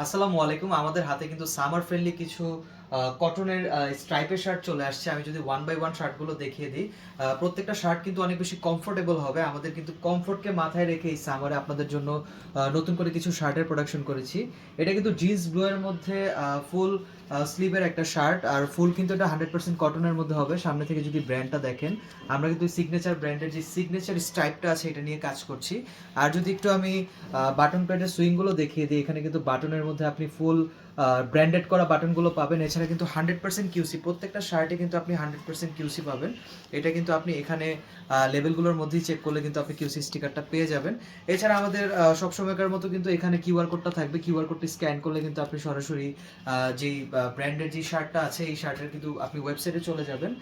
আসসালামু আলাইকুম। আমাদের হাতে কিন্তু সামার ফ্রেন্ডলি কিছু কটনের স্ট্রাইপের শার্ট চলে আসছে। আমি যদি ওয়ান বাই ওয়ান শার্টগুলো দেখিয়ে দিই, প্রত্যেকটা শার্ট কিন্তু অনেক বেশি কমফোর্টেবল হবে। আমাদের কিন্তু কমফোর্টকে মাথায় রেখে এই সামারে আপনাদের জন্য নতুন করে কিছু শার্টের প্রোডাকশন করেছি। এটা কিন্তু জিন্স ব্লু এর মধ্যে ফুল স্লিভের একটা শার্ট, আর ফুল কিন্তু এটা 100% কটনের মধ্যে হবে। সামনে থেকে যদি ব্র্যান্ডটা দেখেন, আমরা কিন্তু সিগনেচার ব্র্যান্ডের যে সিগনেচার স্ট্রাইপটা আছে এটা নিয়ে কাজ করছি। আর যদি একটু আমি বাটন প্যাডের সুইংগুলো দেখিয়ে দিই, এখানে কিন্তু বাটনের মধ্যে আপনি ফুল ব্র্যান্ডেড করা বাটনগুলো পাবেন। এছাড়া কিন্তু 100% কিউসি, প্রত্যেকটা শার্টে কিন্তু আপনি 100% কিউসি পাবেন। এটা কিন্তু আপনি এখানে লেভেলগুলোর মধ্যেই চেক করলে কিন্তু আপনি কিউসি স্টিকারটা পেয়ে যাবেন। এছাড়া আমাদের সবসময়কার মতো কিন্তু এখানে কিউআর কোডটা থাকবে। কিউআর কোডটি স্ক্যান করলে কিন্তু আপনি সরাসরি যেই ব্র্যান্ডের যে শার্টটা আছে এই শার্টের কিন্তু আপনি ওয়েবসাইটে চলে যাবেন।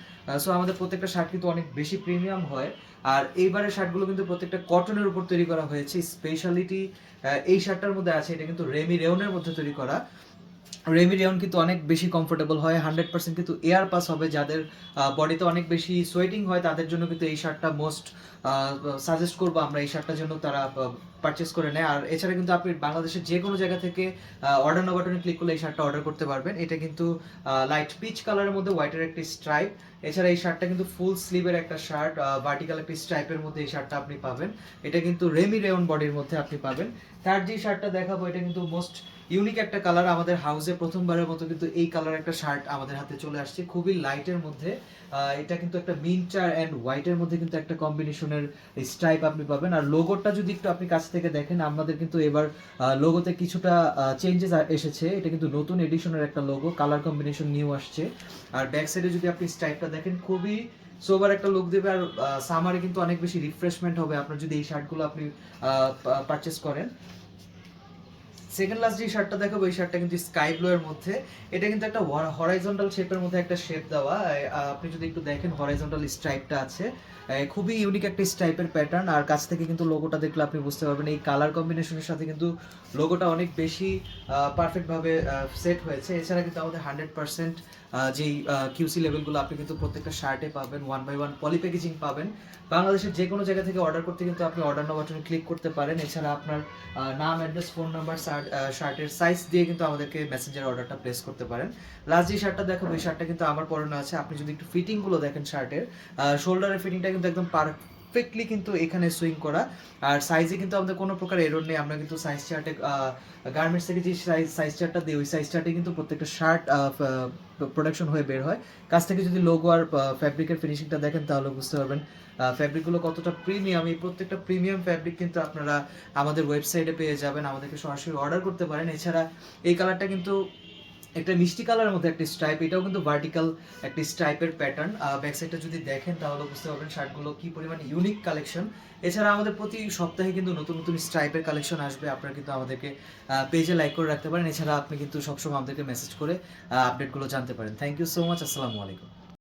সো আমাদের প্রত্যেকটা শার্ট কিন্তু অনেক বেশি প্রিমিয়াম হয়। আর এইবারের শার্টগুলো কিন্তু প্রত্যেকটা কটনের উপর তৈরি করা হয়েছে। স্পেশালিটি এই শার্টটার মধ্যে আছে, এটা কিন্তু রেমি রেওনের মধ্যে তৈরি করা। রেমি রেওন কিন্তু অনেক বেশি কমফোর্টেবল হয়, 100% কিন্তু এয়ার পাস হবে। যাদের বডিতে অনেক বেশি সোয়েটিং হয় তাদের জন্য কিন্তু এই শার্টটা মোস্ট সাজেস্ট করবো আমরা, এই শার্টটার জন্য তারা পারচেস করে নেয়। আর এছাড়া কিন্তু আপনি বাংলাদেশের যে কোনো জায়গা থেকে অর্ডার নাও বাটনে ক্লিক করলে এই শার্টটা অর্ডার করতে পারবেন। এটা কিন্তু লাইট পিচ কালারের মধ্যে হোয়াইটের একটি স্ট্রাইপ। এছাড়া এই শার্টটা কিন্তু ফুল স্লিভের একটা শার্ট, ভার্টিক্যাল একটি স্ট্রাইপের মধ্যে এই শার্টটা আপনি পাবেন। এটা কিন্তু রেমি রেওন বডির মধ্যে আপনি পাবেন। তার যে শার্টটা দেখাবো এটা কিন্তু মোস্ট ইউনিক একটা কালার। আমাদের হাউসে প্রথমবারের মতো কিন্তু এই কালার একটা শার্ট আমাদের হাতে চলে আসছে, খুবই লাইটের মধ্যে। এটা কিন্তু একটা মিন্টার অ্যান্ড হোয়াইটের মধ্যে কিন্তু একটা কম্বিনেশনের স্ট্রাইপ আপনি পাবেন। আর লোগোটা যদি একটু আপনি কাছ থেকে দেখেন, আমাদের কিন্তু এবার লোগোতে কিছুটা চেঞ্জেস এসেছে। এটা কিন্তু নতুন এডিশনের একটা লোগো, কালার কম্বিনেশন নিউ আসছে। আর ব্যাক সাইডে যদি আপনি স্ট্রাইপটা দেখেন, খুবই সোবার একটা লুক দেবে। আর সামারে কিন্তু অনেক বেশি রিফ্রেশমেন্ট হবে আপনার যদি এই শার্টগুলো আপনি পারচেস করেন। সেকেন্ড লাস্ট যে শার্টটা দেখাবো এই শার্টটা কিন্তু স্কাই ব্লু এর মধ্যে। এটা কিন্তু একটা হরাইজন্টাল শেপের মধ্যে একটা শেপ দেওয়া। আপনি যদি একটু দেখেন হরাইজন্টাল স্ট্রাইপটা আছে, খুবই ইউনিক একটা স্ট্রাইপের প্যাটার্ন। আর কাছ থেকে কিন্তু লোগোটা দেখলে আপনি বুঝতে পারবেন এই কালার কম্বিনেশনের সাথে কিন্তু লোগোটা অনেক বেশি পারফেক্ট ভাবে সেট হয়েছে। এছাড়া কিন্তু আমাদের 100% যেই কিউসি লেভেলগুলো আপনি কিন্তু প্রত্যেকটা শার্টে পাবেন, one by one poly packaging পাবেন। বাংলাদেশের যে কোনো জায়গা থেকে অর্ডার করতে কিন্তু আপনি অর্ডার নাও বাটনে ক্লিক করতে পারেন। এছাড়া আপনার নাম, অ্যাড্রেস, ফোন নাম্বার, শার্টের সাইজ দিয়ে কিন্তু আমাদেরকে মেসেঞ্জারে অর্ডারটা প্লেস করতে পারেন। লাস্ট যে শার্টটা দেখাবো এই শার্টটা কিন্তু আমার পরনে আছে। আপনি যদি একটু ফিটিংগুলো দেখেন শার্টের, শোল্ডারের ফিটিংটা কিন্তু একদম পারফেক্টলি কিন্তু এখানে সুইং করা। আর সাইজে কিন্তু আমাদের কোনো প্রকার এরর নেই। আমরা কিন্তু সাইজ চার্টে গার্মেন্টস থেকে যে সাইজ চার্টটা দিই ওই সাইজ চার্টে কিন্তু প্রত্যেকটা শার্ট প্রোডাকশন হয়ে বের হয়। কাছ থেকে যদি লোগো আর ফ্যাব্রিকের ফিনিশিংটা দেখেন তাহলে বুঝতে পারবেন ফ্যাব্রিকগুলো কতটা প্রিমিয়াম। এই প্রত্যেকটা প্রিমিয়াম ফ্যাব্রিক কিন্তু আপনারা আমাদের ওয়েবসাইটে পেয়ে যাবেন, আমাদেরকে সরাসরি অর্ডার করতে পারেন। এছাড়া এই কালারটা কিন্তু একটা মিষ্টি কালারের মধ্যে একটা স্ট্রাইপ, এটাও কিন্তু ভার্টিক্যাল একটি স্ট্রাইপের প্যাটার্ন। ব্যাক সাইডটা যদি দেখেন তাহলে বুঝতে পারবেন শার্টগুলো কি পরিমাণ ইউনিক কালেকশন। এছাড়া আমাদের প্রতি সপ্তাহে কিন্তু নতুন নতুন স্ট্রাইপের কালেকশন আসবে। আপনারা কিন্তু আমাদেরকে পেজে লাইক করে রাখতে পারেন। এছাড়া আপনি কিন্তু সবসময় আমাদেরকে মেসেজ করে আপডেটগুলো জানতে পারেন। Thank you so much. আসসালামু আলাইকুম।